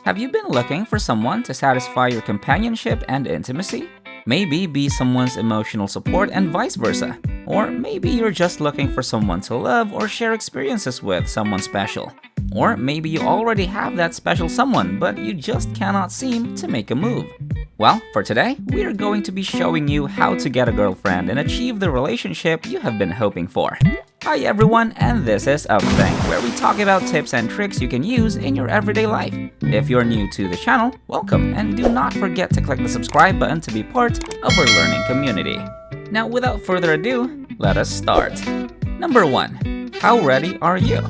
Have you been looking for someone to satisfy your companionship and intimacy? Maybe be someone's emotional support and vice versa. Or maybe you're just looking for someone to love or share experiences with, someone special. Or maybe you already have that special someone, but you just cannot seem to make a move. Well, for today, we are going to be showing you how to get a girlfriend and achieve the relationship you have been hoping for. Hi everyone, and this is UpThink, where we talk about tips and tricks you can use in your everyday life. If you're new to the channel, welcome, and do not forget to click the subscribe button to be part of our learning community. Now, without further ado, let us start. Number 1. How ready are you?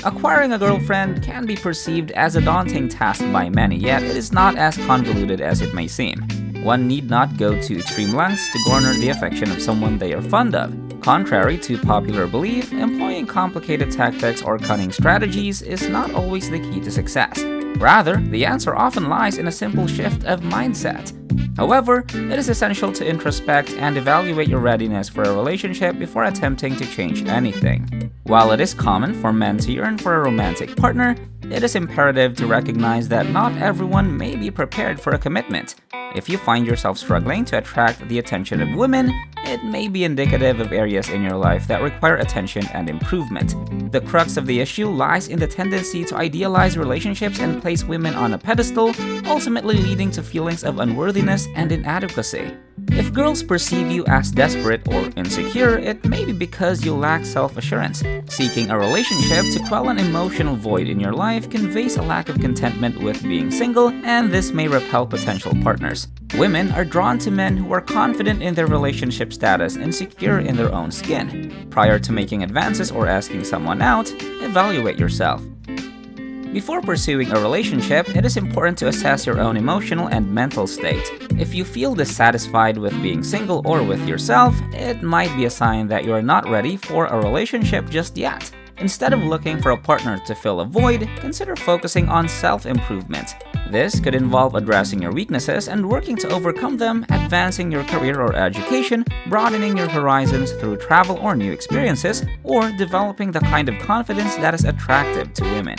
Acquiring a girlfriend can be perceived as a daunting task by many, yet it is not as convoluted as it may seem. One need not go to extreme lengths to garner the affection of someone they are fond of. Contrary to popular belief, employing complicated tactics or cunning strategies is not always the key to success. Rather, the answer often lies in a simple shift of mindset. However, it is essential to introspect and evaluate your readiness for a relationship before attempting to change anything. While it is common for men to yearn for a romantic partner, it is imperative to recognize that not everyone may be prepared for a commitment. If you find yourself struggling to attract the attention of women, it may be indicative of areas in your life that require attention and improvement. The crux of the issue lies in the tendency to idealize relationships and place women on a pedestal, ultimately leading to feelings of unworthiness and inadequacy. If girls perceive you as desperate or insecure, it may be because you lack self-assurance. Seeking a relationship to quell an emotional void in your life conveys a lack of contentment with being single, and this may repel potential partners. Women are drawn to men who are confident in their relationship status and secure in their own skin. Prior to making advances or asking someone out, evaluate yourself. Before pursuing a relationship, it is important to assess your own emotional and mental state. If you feel dissatisfied with being single or with yourself, it might be a sign that you are not ready for a relationship just yet. Instead of looking for a partner to fill a void, consider focusing on self-improvement. This could involve addressing your weaknesses and working to overcome them, advancing your career or education, broadening your horizons through travel or new experiences, or developing the kind of confidence that is attractive to women.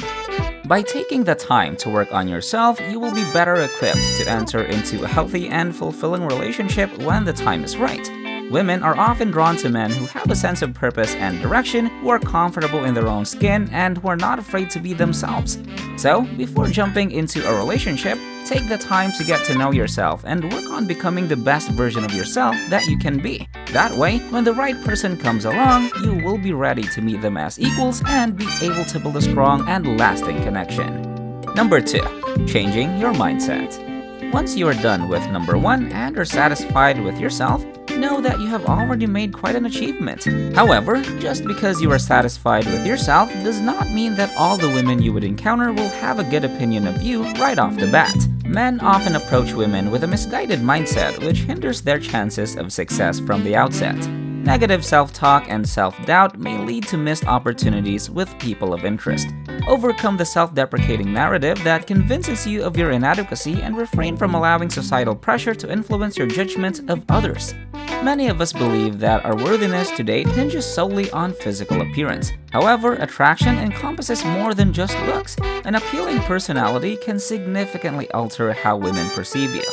By taking the time to work on yourself, you will be better equipped to enter into a healthy and fulfilling relationship when the time is right. Women are often drawn to men who have a sense of purpose and direction, who are comfortable in their own skin, and who are not afraid to be themselves. So, before jumping into a relationship, take the time to get to know yourself and work on becoming the best version of yourself that you can be. That way, when the right person comes along, you will be ready to meet them as equals and be able to build a strong and lasting connection. Number 2. Changing your mindset. Once you are done with number 1 and are satisfied with yourself, know that you have already made quite an achievement. However, just because you are satisfied with yourself does not mean that all the women you would encounter will have a good opinion of you right off the bat. Men often approach women with a misguided mindset, which hinders their chances of success from the outset. Negative self-talk and self-doubt may lead to missed opportunities with people of interest. Overcome the self-deprecating narrative that convinces you of your inadequacy and refrain from allowing societal pressure to influence your judgment of others. Many of us believe that our worthiness to date hinges solely on physical appearance. However, attraction encompasses more than just looks. An appealing personality can significantly alter how women perceive you.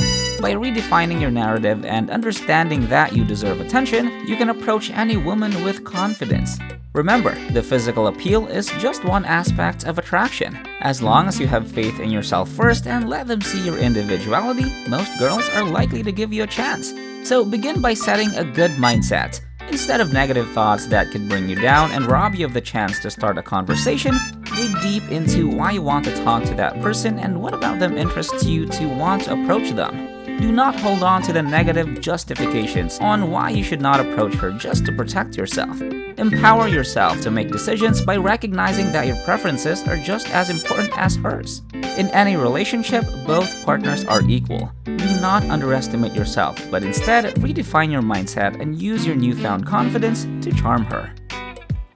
By redefining your narrative and understanding that you deserve attention, you can approach any woman with confidence. Remember, the physical appeal is just one aspect of attraction. As long as you have faith in yourself first and let them see your individuality, most girls are likely to give you a chance. So begin by setting a good mindset. Instead of negative thoughts that could bring you down and rob you of the chance to start a conversation, dig deep into why you want to talk to that person and what about them interests you to want to approach them. Do not hold on to the negative justifications on why you should not approach her just to protect yourself. Empower yourself to make decisions by recognizing that your preferences are just as important as hers. In any relationship, both partners are equal. Do not underestimate yourself, but instead redefine your mindset and use your newfound confidence to charm her.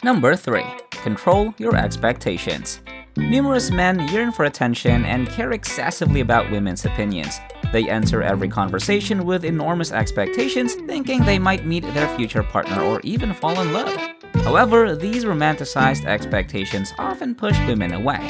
Number 3. Control your expectations. Numerous men yearn for attention and care excessively about women's opinions. They enter every conversation with enormous expectations, thinking they might meet their future partner or even fall in love. However, these romanticized expectations often push women away.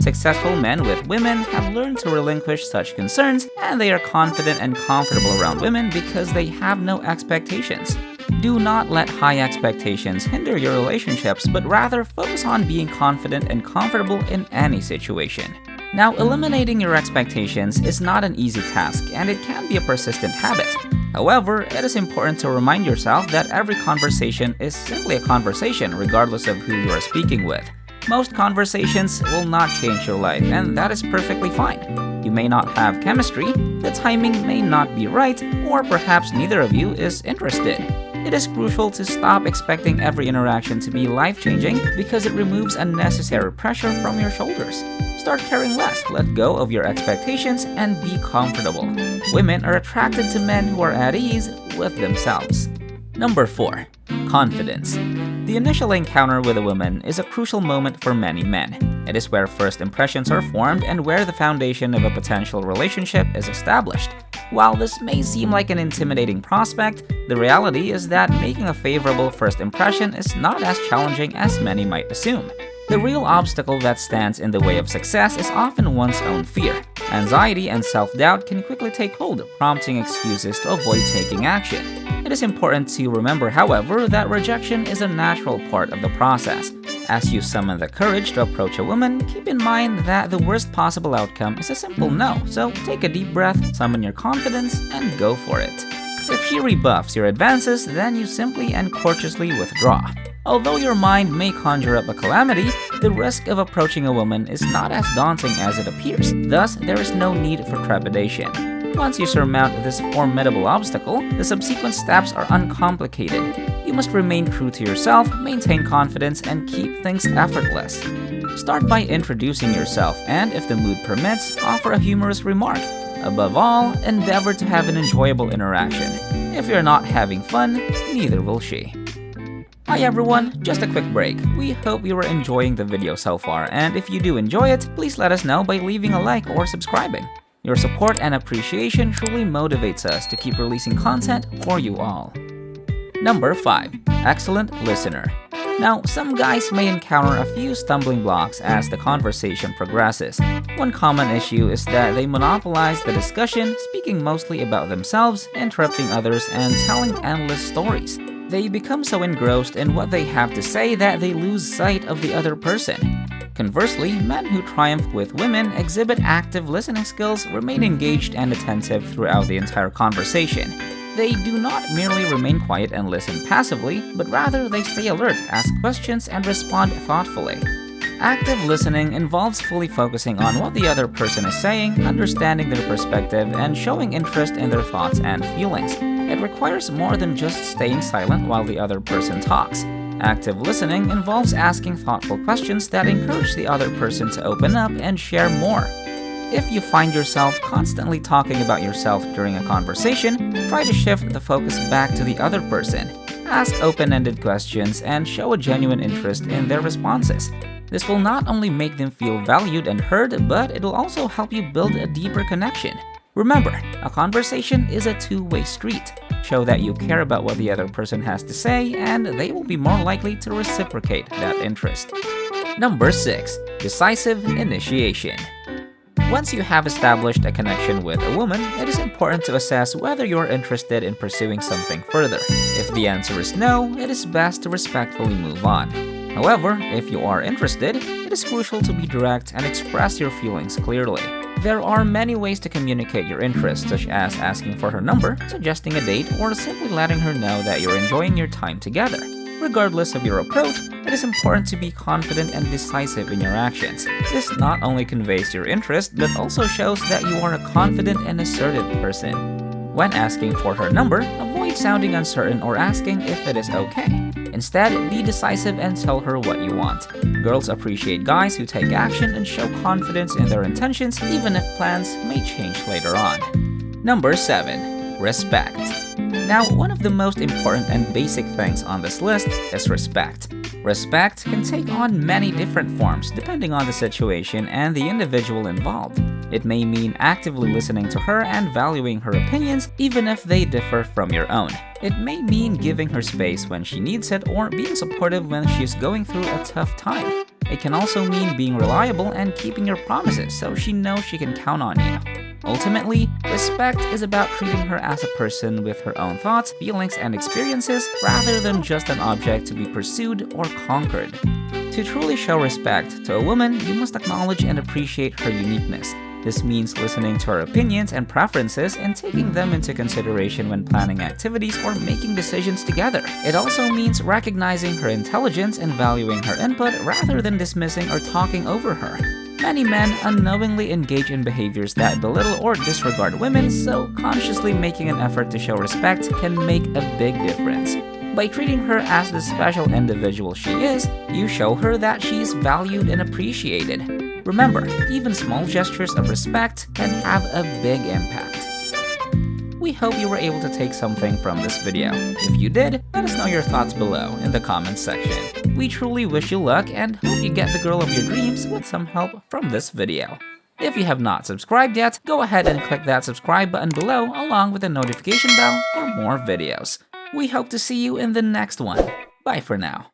Successful men with women have learned to relinquish such concerns, and they are confident and comfortable around women because they have no expectations. Do not let high expectations hinder your relationships, but rather focus on being confident and comfortable in any situation. Now, eliminating your expectations is not an easy task, and it can be a persistent habit. However, it is important to remind yourself that every conversation is simply a conversation regardless of who you are speaking with. Most conversations will not change your life, and that is perfectly fine. You may not have chemistry, the timing may not be right, or perhaps neither of you is interested. It is crucial to stop expecting every interaction to be life-changing because it removes unnecessary pressure from your shoulders. Start caring less, let go of your expectations, and be comfortable. Women are attracted to men who are at ease with themselves. Number 4. Confidence. The initial encounter with a woman is a crucial moment for many men. It is where first impressions are formed and where the foundation of a potential relationship is established. While this may seem like an intimidating prospect, the reality is that making a favorable first impression is not as challenging as many might assume. The real obstacle that stands in the way of success is often one's own fear. Anxiety and self-doubt can quickly take hold, prompting excuses to avoid taking action. It is important to remember, however, that rejection is a natural part of the process. As you summon the courage to approach a woman, keep in mind that the worst possible outcome is a simple no, so take a deep breath, summon your confidence, and go for it. If she rebuffs your advances, then you simply and courteously withdraw. Although your mind may conjure up a calamity, the risk of approaching a woman is not as daunting as it appears, thus there is no need for trepidation. Once you surmount this formidable obstacle, the subsequent steps are uncomplicated. You must remain true to yourself, maintain confidence, and keep things effortless. Start by introducing yourself and, if the mood permits, offer a humorous remark. Above all, endeavor to have an enjoyable interaction. If you're not having fun, neither will she. Hi everyone, just a quick break. We hope you are enjoying the video so far, and if you do enjoy it, please let us know by leaving a like or subscribing. Your support and appreciation truly motivates us to keep releasing content for you all. Number 5. Excellent listener. Now, some guys may encounter a few stumbling blocks as the conversation progresses. One common issue is that they monopolize the discussion, speaking mostly about themselves, interrupting others, and telling endless stories. They become so engrossed in what they have to say that they lose sight of the other person. Conversely, men who triumph with women exhibit active listening skills, remain engaged and attentive throughout the entire conversation. They do not merely remain quiet and listen passively, but rather they stay alert, ask questions, and respond thoughtfully. Active listening involves fully focusing on what the other person is saying, understanding their perspective, and showing interest in their thoughts and feelings. It requires more than just staying silent while the other person talks. Active listening involves asking thoughtful questions that encourage the other person to open up and share more. If you find yourself constantly talking about yourself during a conversation, try to shift the focus back to the other person. Ask open-ended questions and show a genuine interest in their responses. This will not only make them feel valued and heard, but it will also help you build a deeper connection. Remember, a conversation is a two-way street. Show that you care about what the other person has to say, and they will be more likely to reciprocate that interest. Number 6. Decisive Initiation. Once you have established a connection with a woman, it is important to assess whether you are interested in pursuing something further. If the answer is no, it is best to respectfully move on. However, if you are interested, it is crucial to be direct and express your feelings clearly. There are many ways to communicate your interest, such as asking for her number, suggesting a date, or simply letting her know that you're enjoying your time together. Regardless of your approach, it is important to be confident and decisive in your actions. This not only conveys your interest, but also shows that you are a confident and assertive person. When asking for her number, avoid sounding uncertain or asking if it is okay. Instead, be decisive and tell her what you want. Girls appreciate guys who take action and show confidence in their intentions, even if plans may change later on. Number 7. Respect. Now, one of the most important and basic things on this list is respect. Respect can take on many different forms depending on the situation and the individual involved. It may mean actively listening to her and valuing her opinions even if they differ from your own. It may mean giving her space when she needs it or being supportive when she's going through a tough time. It can also mean being reliable and keeping your promises so she knows she can count on you. Ultimately, respect is about treating her as a person with her own thoughts, feelings, and experiences rather than just an object to be pursued or conquered. To truly show respect to a woman, you must acknowledge and appreciate her uniqueness. This means listening to her opinions and preferences and taking them into consideration when planning activities or making decisions together. It also means recognizing her intelligence and valuing her input rather than dismissing or talking over her. Many men unknowingly engage in behaviors that belittle or disregard women, so consciously making an effort to show respect can make a big difference. By treating her as the special individual she is, you show her that she is valued and appreciated. Remember, even small gestures of respect can have a big impact. We hope you were able to take something from this video. If you did, let us know your thoughts below in the comments section. We truly wish you luck and hope you get the girl of your dreams with some help from this video. If you have not subscribed yet, go ahead and click that subscribe button below along with the notification bell for more videos. We hope to see you in the next one. Bye for now.